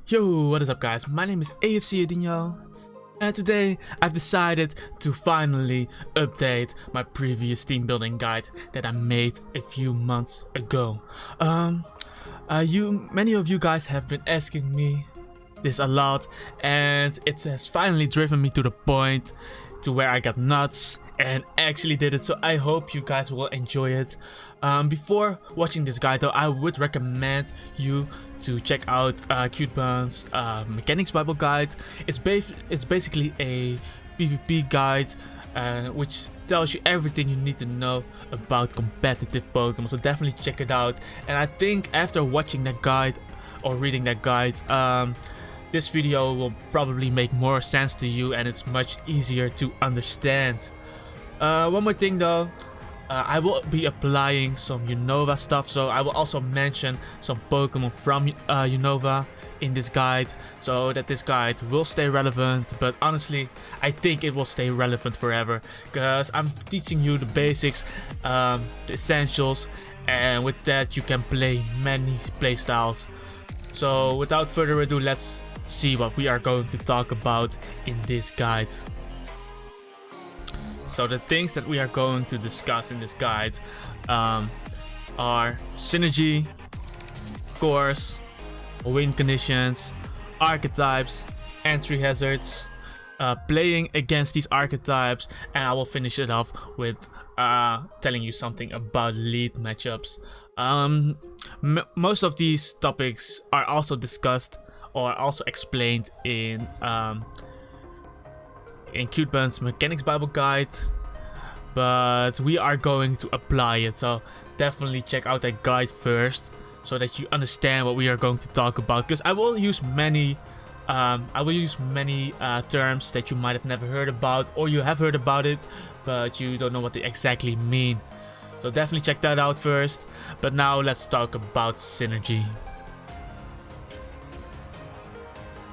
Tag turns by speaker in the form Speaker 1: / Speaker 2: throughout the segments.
Speaker 1: Yo, what is up guys? My name is AFC Adinho, and today I've decided to finally update my previous team building guide that I made a few months ago. Many of you guys have been asking me this a lot, and it has finally driven me to the point to where I got nuts and actually did it, so I hope you guys will enjoy it. Before watching this guide though, I would recommend you to check out Cuteban's Mechanics Bible Guide. It's basically a PvP guide which tells you everything you need to know about competitive Pokemon, so definitely check it out. And I think after watching that guide or reading that guide, this video will probably make more sense to you and it's much easier to understand. One more thing though, I will be applying some Unova stuff, so I will also mention some Pokemon from Unova in this guide, so that this guide will stay relevant. But honestly, I think it will stay relevant forever, because I'm teaching you the basics, the essentials, and with that you can play many playstyles. So without further ado, let's see what we are going to talk about in this guide. So the things that we are going to discuss in this guide are synergy, cores, win conditions, archetypes, entry hazards, playing against these archetypes, and I will finish it off with telling you something about lead matchups. Most of these topics are also discussed or also explained in Cuteban's Mechanics Bible Guide, but we are going to apply it, so definitely check out that guide first so that you understand what we are going to talk about, because I will use many terms that you might have never heard about, or you have heard about it but you don't know what they exactly mean. So definitely check that out first. But now let's talk about synergy.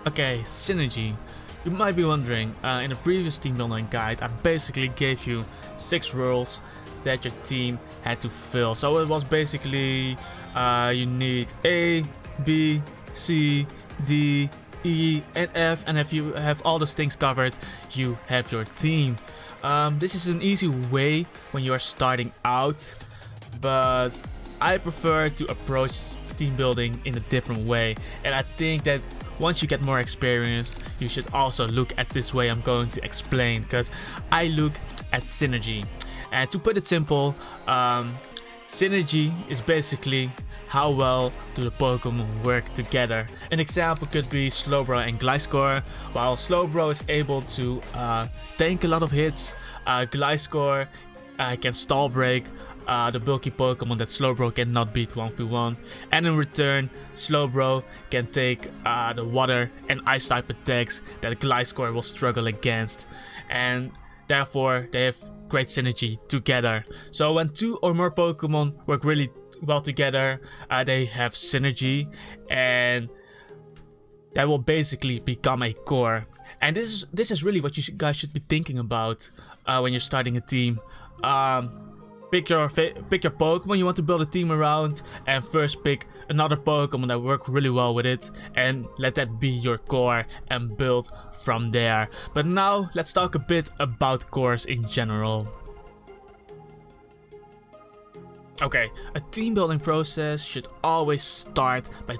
Speaker 1: Okay, synergy. You might be wondering, in the previous team building guide, I basically gave you 6 rules that your team had to fill. So it was basically, you need A, B, C, D, E, and F, and if you have all those things covered, you have your team. This is an easy way when you are starting out, but I prefer to approach team building in a different way, and I think that once you get more experience, you should also look at this way I'm going to explain, because I look at synergy. And to put it simple, synergy is basically how well do the Pokemon work together. An example could be Slowbro and Gliscor. While Slowbro is able to tank a lot of hits, Gliscor can stall break the bulky Pokemon that Slowbro cannot beat 1v1, and in return Slowbro can take the water and ice type attacks that Gliscor will struggle against, and therefore they have great synergy together. So when 2 or more Pokemon work really well together, they have synergy, and that will basically become a core. And this is really what you guys should be thinking about when you're starting a team. Pick your Pokemon you want to build a team around, and first pick another Pokemon that work really well with it, and let that be your core and build from there. But now let's talk a bit about cores in general. Okay, a team building process should always start by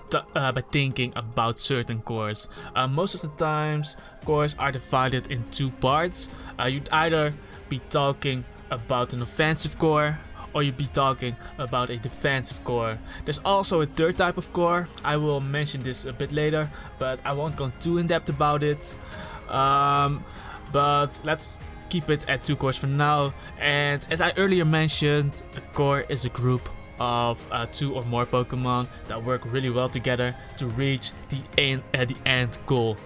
Speaker 1: thinking about certain cores. Most of the times cores are divided in 2 parts. You'd either be talking about an offensive core, or you'd be talking about a defensive core. There's also a third type of core. I will mention this a bit later, but I won't go too in depth about it. But let's keep it at 2 cores for now. And as I earlier mentioned, a core is a group of 2 or more Pokemon that work really well together to reach the end goal,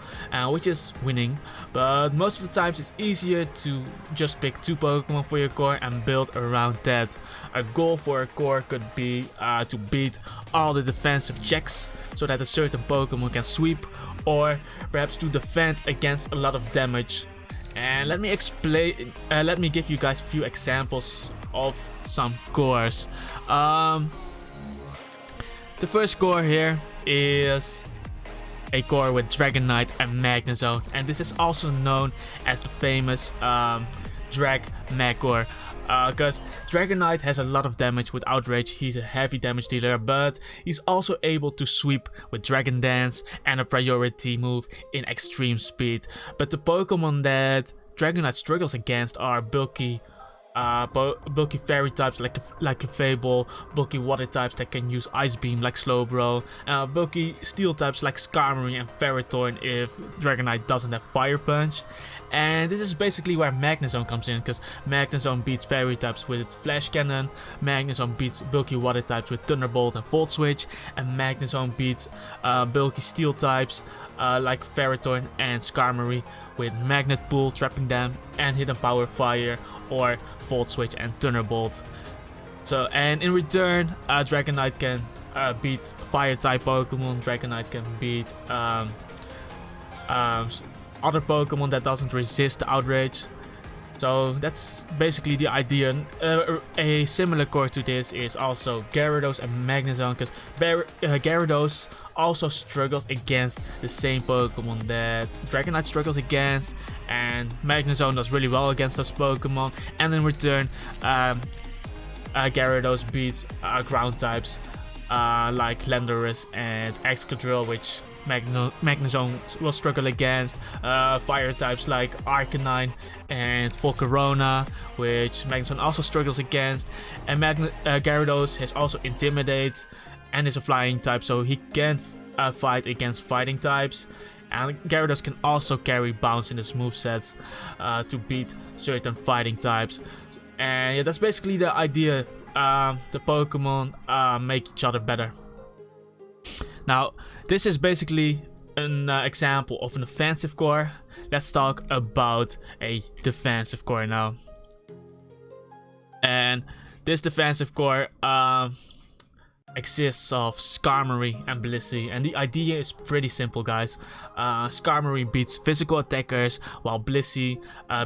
Speaker 1: which is winning. But most of the times it's easier to just pick 2 Pokemon for your core and build around that. A goal for a core could be to beat all the defensive checks so that a certain Pokemon can sweep, or perhaps to defend against a lot of damage. And let me explain, let me give you guys a few examples of some cores. The first core here is a core with Dragonite and Magnezone, and this is also known as the famous Drag Mag core. Because Dragonite has a lot of damage with Outrage, he's a heavy damage dealer, but he's also able to sweep with Dragon Dance and a priority move in extreme speed. But the Pokemon that Dragonite struggles against are bulky fairy types like Fable, bulky water types that can use Ice Beam like Slowbro, bulky steel types like Skarmory and Ferrothorn if Dragonite doesn't have Fire Punch. And this is basically where Magnezone comes in, because Magnezone beats fairy types with its Flash Cannon, Magnezone beats bulky water types with Thunderbolt and Volt Switch, and Magnezone beats bulky steel types like Ferrothorn and Skarmory with Magnet Pool, trapping them, and Hidden Power Fire or Volt Switch and Thunderbolt. So, and in return, Dragonite can beat Fire type Pokemon, Dragonite can beat other Pokemon that doesn't resist the Outrage. So that's basically the idea. A similar core to this is also Gyarados and Magnezone, because Gyarados also struggles against the same Pokemon that Dragonite struggles against, and Magnezone does really well against those Pokemon. And in return, Gyarados beats ground types like Landorus and Excadrill, which Magnezone will struggle against, fire types like Arcanine and Volcarona, which Magnezone also struggles against, and Gyarados has also Intimidate and is a flying type, so he can fight against fighting types. And Gyarados can also carry Bounce in his movesets to beat certain fighting types. And yeah, that's basically the idea. The Pokemon make each other better. Now, this is basically an example of an offensive core. Let's talk about a defensive core now. And this defensive core exists of Skarmory and Blissey, and the idea is pretty simple, guys. Skarmory beats physical attackers while Blissey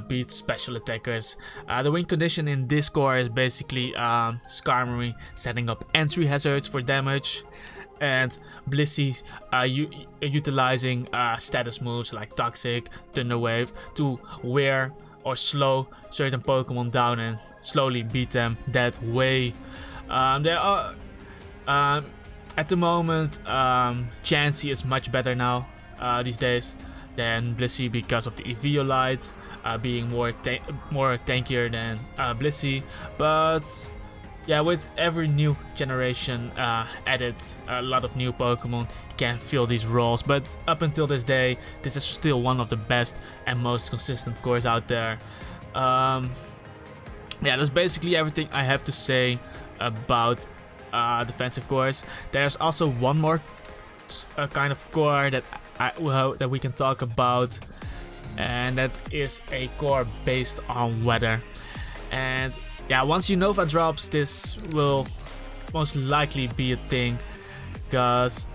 Speaker 1: beats special attackers. The win condition in this core is basically Skarmory setting up entry hazards for damage, and Blissey utilizing status moves like Toxic, Thunder Wave to wear or slow certain Pokemon down and slowly beat them that way. There are at the moment, Chansey is much better now these days than Blissey because of the Eviolite being more tankier than Blissey. But yeah, with every new generation added, a lot of new Pokemon can fill these roles. But up until this day, this is still one of the best and most consistent cores out there. Yeah, that's basically everything I have to say about defensive cores. There's also one more kind of core that that we can talk about, and that is a core based on weather. And yeah, once Unova drops, this will most likely be a thing, because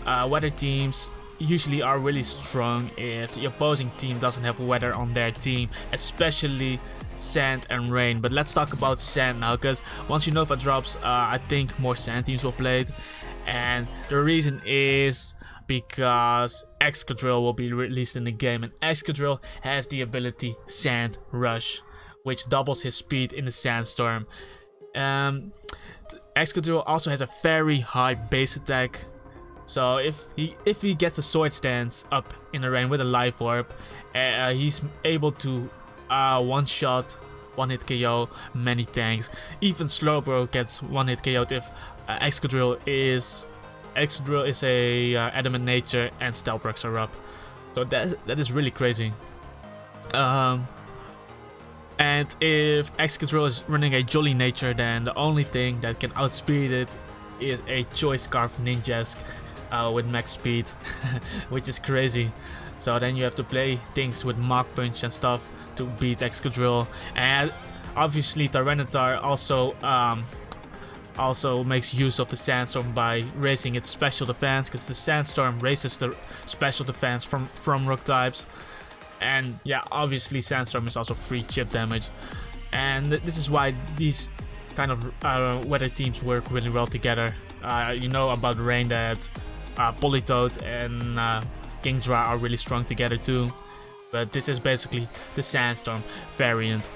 Speaker 1: weather teams usually are really strong if the opposing team doesn't have weather on their team, especially sand and rain. But let's talk about sand now, because once Unova drops, I think more sand teams will play it, and the reason is because Excadrill will be released in the game, and Excadrill has the ability Sand Rush, which doubles his speed in the sandstorm. Excadrill also has a very high base attack, so if he gets a Sword Stance up in the rain with a Life Orb, he's able to one-shot, one-hit KO many tanks. Even Slowbro gets one-hit KO'd if Excadrill is a Adamant Nature and Stealth Rocks are up. So that is really crazy. And if Excadrill is running a Jolly Nature, then the only thing that can outspeed it is a Choice Scarf Ninjask with max speed, which is crazy. So then you have to play things with Mach Punch and stuff to beat Excadrill. And obviously Tyranitar also makes use of the Sandstorm by raising its special defense, because the Sandstorm raises the special defense from rock types. And yeah, obviously Sandstorm is also free chip damage, and this is why these kind of weather teams work really well together. You know about rain, that Politoed and Kingdra are really strong together too. But this is basically the Sandstorm variant.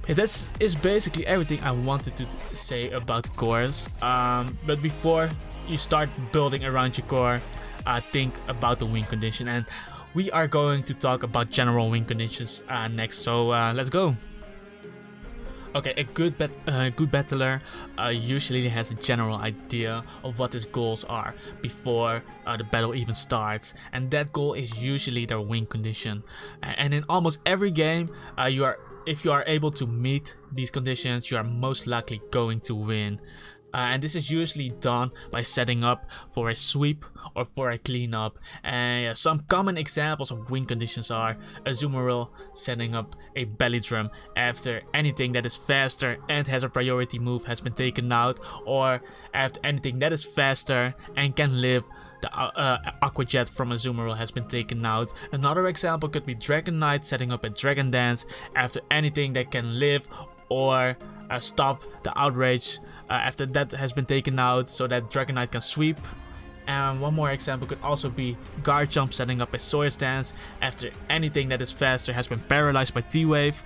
Speaker 1: This is basically everything I wanted to say about cores. But before you start building around your core, think about the win condition, and we are going to talk about general win conditions next. So let's go. Okay, a good battler usually has a general idea of what his goals are before the battle even starts, and that goal is usually their win condition. And in almost every game, if you are able to meet these conditions, you are most likely going to win. And this is usually done by setting up for a sweep or for a cleanup. And some common examples of win conditions are Azumarill setting up a belly drum after anything that is faster and has a priority move has been taken out, or after anything that is faster and can live, the Aqua Jet from Azumarill has been taken out. Another example could be Dragon Knight setting up a Dragon Dance after anything that can live or stop the Outrage after that has been taken out, so that Dragon Knight can sweep. And one more example could also be Garchomp setting up a Swords Dance after anything that is faster has been paralyzed by T-Wave,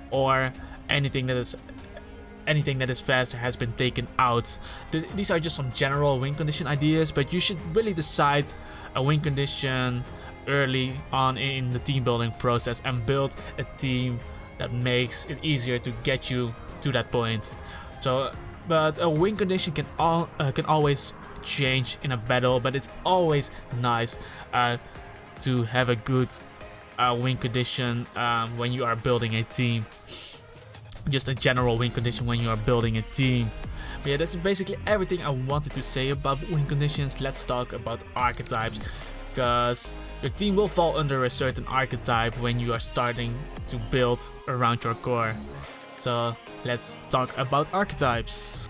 Speaker 1: or anything that is faster has been taken out. These are just some general win condition ideas, but you should really decide a win condition early on in the team building process and build a team that makes it easier to get you to that point. But a win condition can always change in a battle, but it's always nice to have a good win condition when you are building a team. Just a general win condition when you are building a team. But yeah, that's basically everything I wanted to say about win conditions. Let's talk about archetypes, because your team will fall under a certain archetype when you are starting to build around your core. So let's talk about archetypes.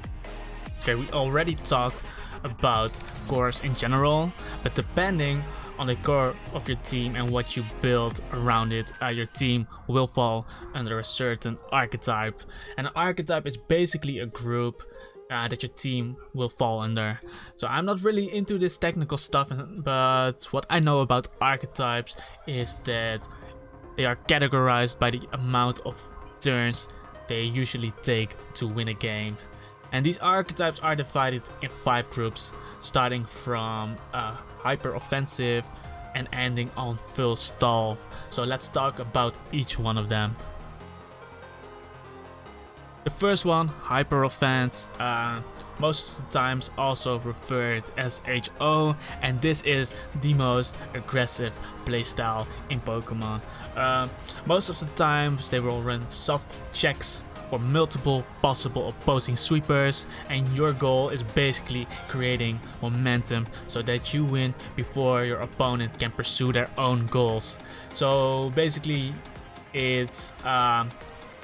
Speaker 1: Okay, we already talked about cores in general, but depending on the core of your team and what you build around it, your team will fall under a certain archetype. And an archetype is basically a group that your team will fall under. So I'm not really into this technical stuff, but what I know about archetypes is that they are categorized by the amount of turns they usually take to win a game. And these archetypes are divided in 5 groups, starting from hyper offensive and ending on full stall. So let's talk about each one of them. The first one, hyper offense, most of the times also referred as HO, and this is the most aggressive playstyle in Pokemon. Most of the times they will run soft checks for multiple possible opposing sweepers, and your goal is basically creating momentum so that you win before your opponent can pursue their own goals. So basically it's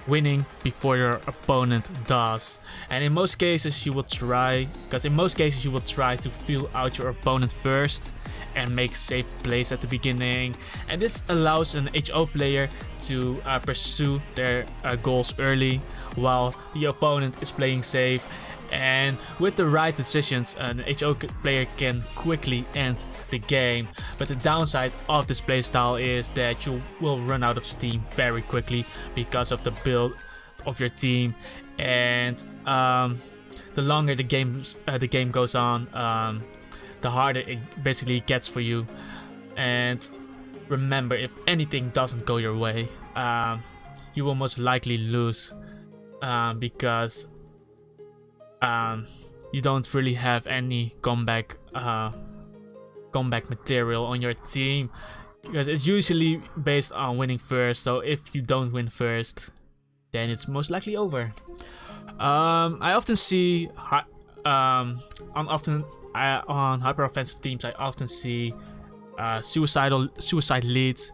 Speaker 1: winning before your opponent does. And in most cases you will try to feel out your opponent first and make safe plays at the beginning, and this allows an HO player to pursue their goals early while the opponent is playing safe. And with the right decisions, an HO player can quickly end the game. But the downside of this playstyle is that you will run out of steam very quickly because of the build of your team, and the longer the game goes on, the harder it basically gets for you. And remember, if anything doesn't go your way, you will most likely lose, because you don't really have any comeback material on your team, because it's usually based on winning first. So if you don't win first, then it's most likely over. I often see on hyper offensive teams, I often see suicide leads,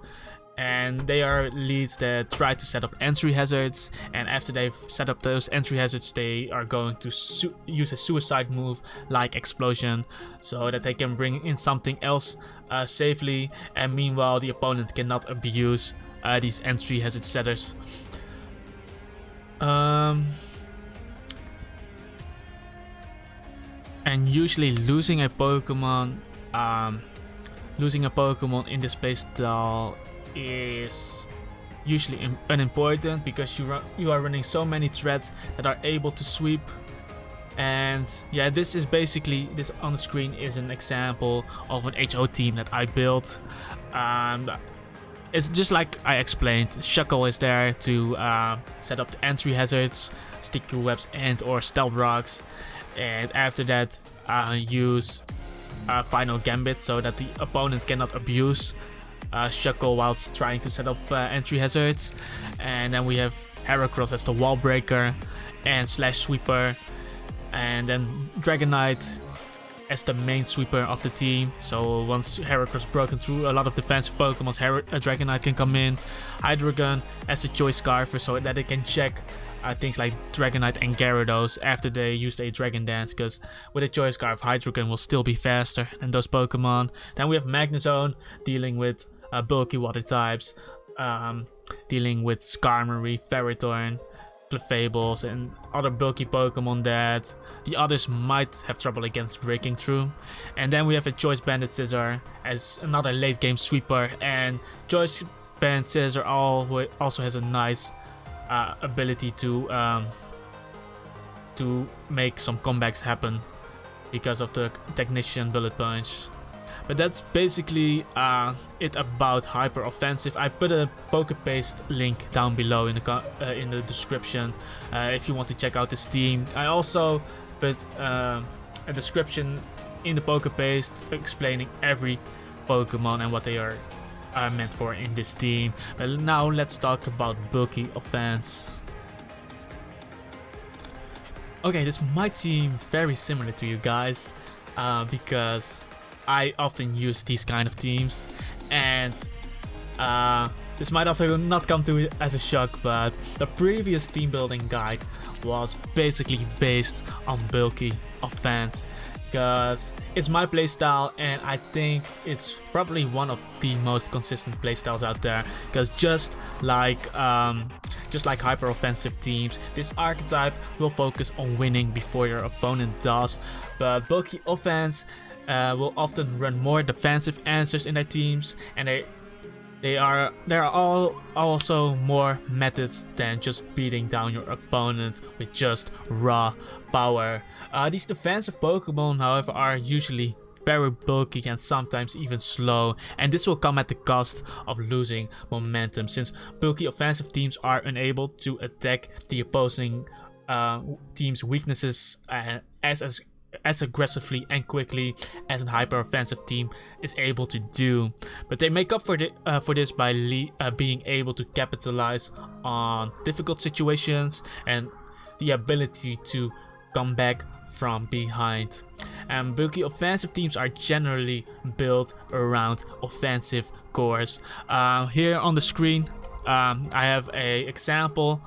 Speaker 1: and they are leads that try to set up entry hazards, and after they've set up those entry hazards, they are going to use a suicide move like explosion so that they can bring in something else safely, and meanwhile the opponent cannot abuse these entry hazard setters. And usually losing a Pokemon losing a Pokemon in this playstyle is usually unimportant because you are running so many threats that are able to sweep. And yeah, this is basically, this on the screen is an example of an HO team that I built. It's just like I explained. Shuckle is there to set up the entry hazards, sticky webs and or stealth rocks, and after that use final gambit so that the opponent cannot abuse Shuckle whilst trying to set up entry hazards. And then we have Heracross as the wall breaker and slash sweeper, and then Dragonite as the main sweeper of the team. So once Heracross broken through a lot of defensive Pokemon, Dragonite can come in. Hydreigon as the choice scarfer so that it can check things like Dragonite and Gyarados after they used a Dragon Dance, because with a choice scarf Hydreigon will still be faster than those Pokemon. Then we have Magnezone dealing with bulky water types, dealing with Skarmory, Ferrothorn, Clefables and other bulky Pokemon that the others might have trouble against breaking through. And then we have a Choice Banded Scizor as another late game sweeper, and Choice Banded Scizor also has a nice ability to make some comebacks happen because of the Technician Bullet Punch. But that's basically it about Hyper Offensive. I put a Pokepaste link down below in the description if you want to check out this team. I also put a description in the Pokepaste explaining every Pokemon and what they are meant for in this team. But now let's talk about bulky offense. Okay, this might seem very similar to you guys because I often use these kind of teams, and this might also not come to it as a shock, but the previous team building guide was basically based on bulky offense because it's my playstyle, and I think it's probably one of the most consistent playstyles out there. Because just like hyper offensive teams, this archetype will focus on winning before your opponent does, but bulky offense will often run more defensive answers in their teams, and there are also more methods than just beating down your opponent with just raw power. These defensive Pokemon, however, are usually very bulky and sometimes even slow, and this will come at the cost of losing momentum, since bulky offensive teams are unable to attack the opposing team's weaknesses as aggressively and quickly as a hyper offensive team is able to do. But they make up for this by being able to capitalize on difficult situations and the ability to come back from behind. And bulky offensive teams are generally built around offensive cores. Here on the screen I have an example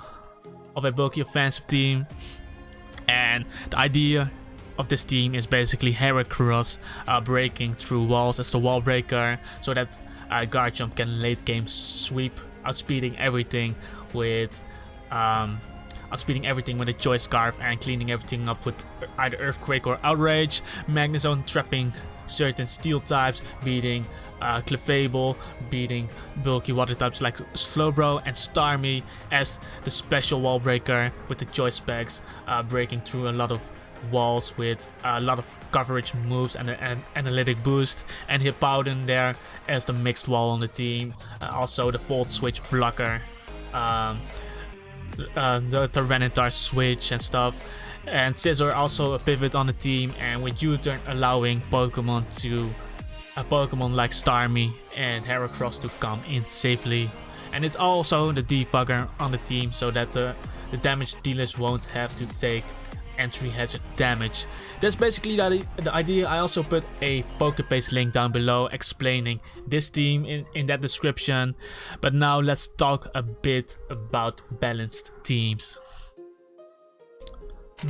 Speaker 1: of a bulky offensive team, and the idea of this team is basically Heracross breaking through walls as the wall breaker so that Garchomp can late game sweep, outspeeding everything with a Choice Scarf and cleaning everything up with either Earthquake or Outrage. Magnezone trapping certain steel types, beating Clefable, beating bulky water types like Slowbro, and Starmie as the special wall breaker with the Choice Specs, breaking through a lot of walls with a lot of coverage moves and an analytic boost, and Hippowdon there as the mixed wall on the team, also the Volt Switch blocker, the Tyranitar switch and stuff, and Scizor also a pivot on the team, and with U-turn allowing Pokemon like Starmie and Heracross to come in safely. And it's also the debugger on the team so that the damage dealers won't have to take entry hazard damage. That's basically the idea. I also put a Pokepaste link down below explaining this team in that description. But now let's talk a bit about balanced teams.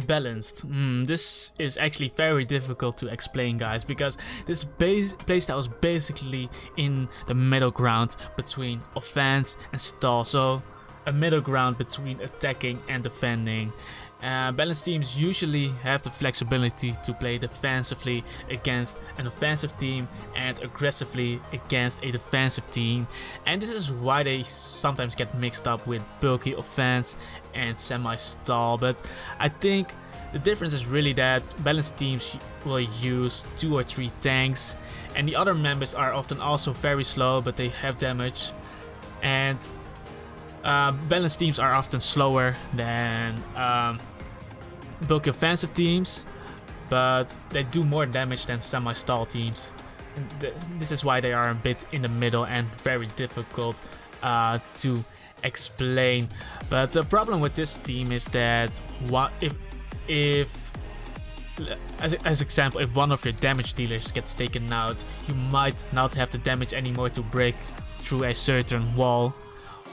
Speaker 1: Balanced. This is actually very difficult to explain, guys, because this playstyle is basically in the middle ground between offense and stall. So a middle ground between attacking and defending. Balanced teams usually have the flexibility to play defensively against an offensive team and aggressively against a defensive team, and this is why they sometimes get mixed up with bulky offense and semi-stall. But I think the difference is really that balanced teams will use 2 or 3 tanks, and the other members are often also very slow, but they have damage. And balanced teams are often slower than bulky offensive teams, but they do more damage than semi-stall teams. And this is why they are a bit in the middle and very difficult to explain. But the problem with this team is that as example, if one of your damage dealers gets taken out, you might not have the damage anymore to break through a certain wall,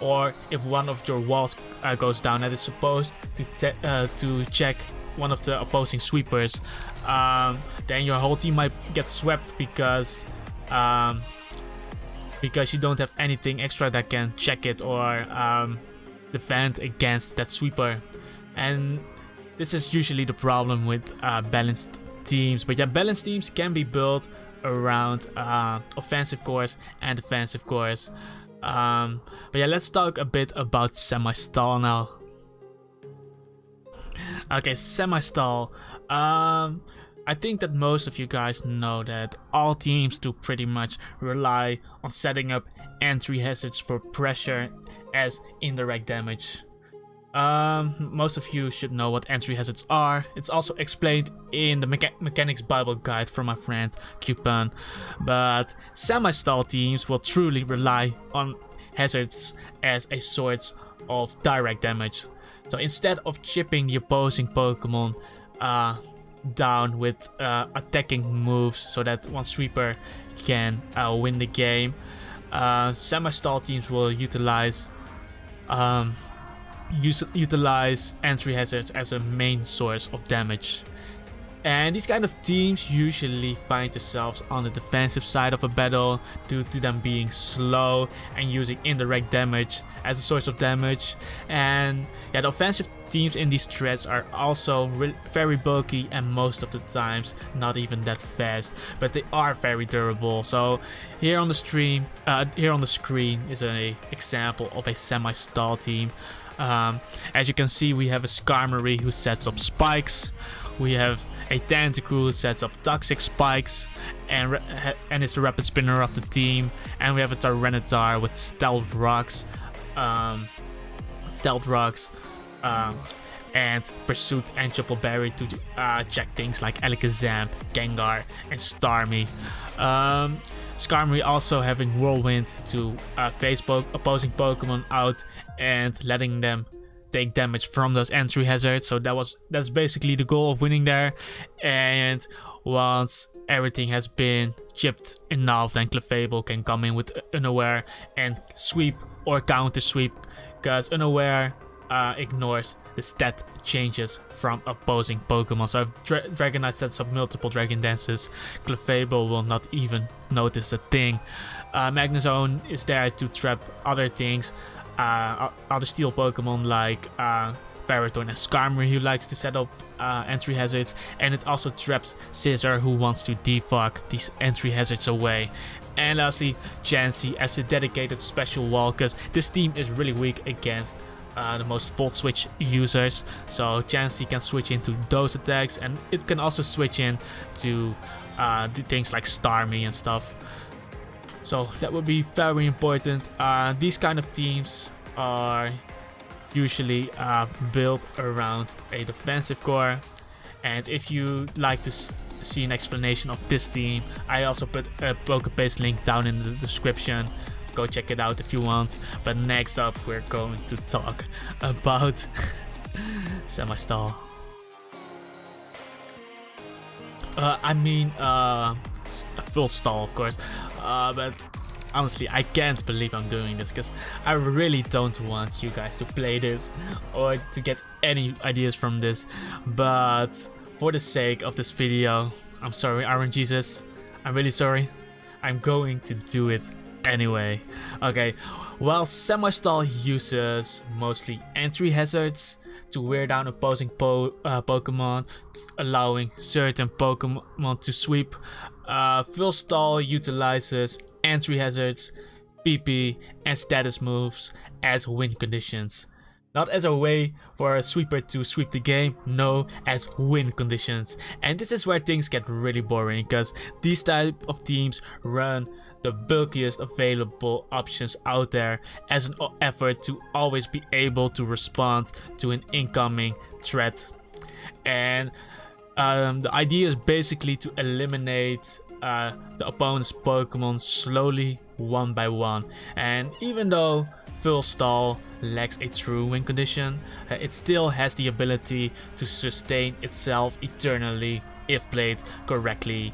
Speaker 1: or if one of your walls goes down that is supposed to check one of the opposing sweepers, then your whole team might get swept because you don't have anything extra that can check it or defend against that sweeper. And this is usually the problem with balanced teams. But yeah, balanced teams can be built around offensive cores and defensive cores. But yeah, let's talk a bit about semi-stall now. Okay, semi-stall. I think that most of you guys know that all teams do pretty much rely on setting up entry hazards for pressure as indirect damage. Most of you should know what entry hazards are. It's also explained in the Mechanics Bible guide from my friend Coupon. But semi-stall teams will truly rely on hazards as a source of direct damage. So instead of chipping the opposing Pokemon down with attacking moves so that one sweeper can win the game, semi-stall teams will utilize entry hazards as a main source of damage. And these kind of teams usually find themselves on the defensive side of a battle due to them being slow and using indirect damage as a source of damage. And yeah, the offensive teams in these threads are also very bulky and most of the times not even that fast, but they are very durable. So here on the screen is an example of a semi-stall team. As you can see, we have a Skarmory who sets up spikes. We have a Tentacruel who sets up toxic spikes and is the rapid spinner of the team. And we have a Tyranitar with stealth rocks, and Pursuit and Triple Berry to check things like Alakazam, Gengar, and Starmie. Skarmory also having Whirlwind to phase opposing Pokemon out and letting them take damage from those entry hazards. So that's basically the goal of winning there. And once everything has been chipped enough, then Clefable can come in with Unaware and sweep or counter sweep, because Unaware ignores the stat changes from opposing Pokemon. So if Dragonite sets up multiple Dragon Dances, Clefable will not even notice a thing. Magnezone is there to trap other things, other steel Pokemon like Ferrothorn and Skarmory, who likes to set up entry hazards, and it also traps Scizor, who wants to defog these entry hazards away. And lastly, Chansey as a dedicated special wall, because this team is really weak against the most Volt Switch users. So Chansey can switch into those attacks, and it can also switch in to things like Starmie and stuff. So that would be very important. These kind of teams are usually built around a defensive core. And if you'd like to see an explanation of this team, I also put a Pokepaste link down in the description. Go check it out if you want. But next up, we're going to talk about semi-stall. Full stall, of course. But honestly, I can't believe I'm doing this, because I really don't want you guys to play this or to get any ideas from this. But for the sake of this video, I'm sorry, Iron Jesus. I'm really sorry. I'm going to do it anyway. Okay, while semi-stall uses mostly entry hazards to wear down opposing Pokemon, allowing certain Pokemon to sweep. Full Stall utilizes entry hazards, PP, and status moves as win conditions. Not as a way for a sweeper to sweep the game, no, as win conditions. And this is where things get really boring, because these type of teams run the bulkiest available options out there as an effort to always be able to respond to an incoming threat. And the idea is basically to eliminate the opponent's Pokemon slowly, one by one. And even though Full Stall lacks a true win condition, it still has the ability to sustain itself eternally if played correctly.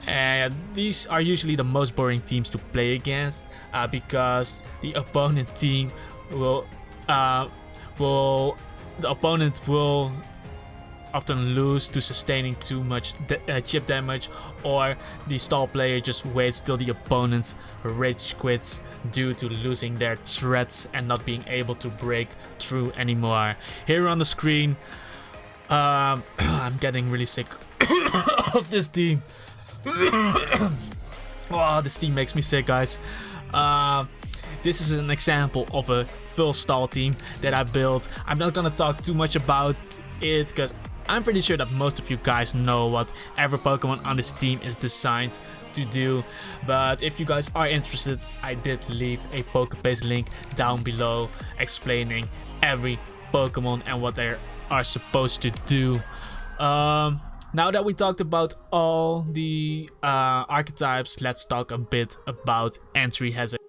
Speaker 1: And these are usually the most boring teams to play against, because the opponent team will often lose to sustaining too much chip damage, or the stall player just waits till the opponent's rage quits due to losing their threats and not being able to break through anymore. Here on the screen, I'm getting really sick of this team. Oh, this team makes me sick, guys. This is an example of a full stall team that I built. I'm not gonna talk too much about it because I'm pretty sure that most of you guys know what every Pokemon on this team is designed to do. But if you guys are interested, I did leave a Pokepaste link down below explaining every Pokemon and what they are supposed to do. Now that we talked about all the archetypes, let's talk a bit about entry hazard.